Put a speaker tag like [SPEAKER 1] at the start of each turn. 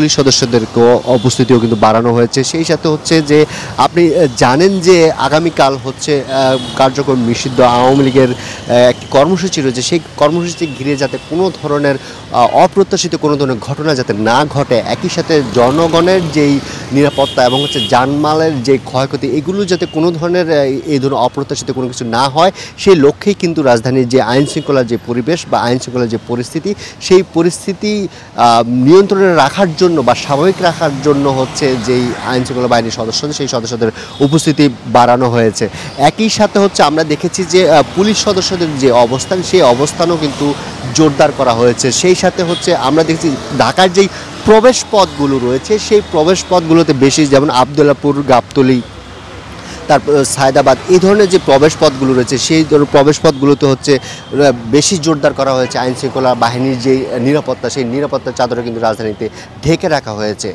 [SPEAKER 1] Police সদস্যদেরকেও উপস্থিতিও কিন্তু বাড়ানো হয়েছে। সেই সাথে হচ্ছে যে আপনি জানেন যে আগামীকাল হচ্ছে কার্যক্রম নিষিদ্ধ আওয়ামী লীগের একটি কর্মসূচি রয়েছে। সেই কর্মসূচি ঘিরে যাতে কোনো ধরনের অপ্রত্যাশিত কোনো ধরনের ঘটনা যাতে না ঘটে, একই সাথে জনগণের যেই নিরাপত্তা এবং হচ্ছে জানমালের যে ক্ষয়ক্ষতি, এগুলো যাতে কোনো ধরনের এই ধরনের অপ্রত্যাশিত কোনো কিছু না হয়, সেই লক্ষ্যেই কিন্তু রাজধানীর যে আইনশৃঙ্খলার যে পরিবেশ বা আইনশৃঙ্খলার যে পরিস্থিতি, সেই পরিস্থিতি নিয়ন্ত্রণে রাখার জন্য বা স্বাভাবিক রাখার জন্য হচ্ছে যেই আইনশৃঙ্খলা বাহিনীর সদস্যদের, সেই সদস্যদের উপস্থিতি বাড়ানো হয়েছে। একই সাথে হচ্ছে আমরা দেখেছি যে পুলিশ সদস্যদের যে অবস্থান, সেই অবস্থানও কিন্তু জোরদার করা হয়েছে। সেই সাথে হচ্ছে আমরা দেখছি ঢাকার যেই প্রবেশ পথগুলো রয়েছে, সেই প্রবেশ পথগুলোতে বেশি, যেমন আবদুল্লাপুর, গাবতলী, তারপর সায়দাবাদ, এই ধরনের যে প্রবেশ পথগুলো রয়েছে, সেই প্রবেশ পথগুলোতে হচ্ছে বেশি জোরদার করা হয়েছে আইনশৃঙ্খলা বাহিনীর যে নিরাপত্তা, সেই নিরাপত্তার চাদরে কিন্তু রাজধানীতে ঢেকে রাখা হয়েছে।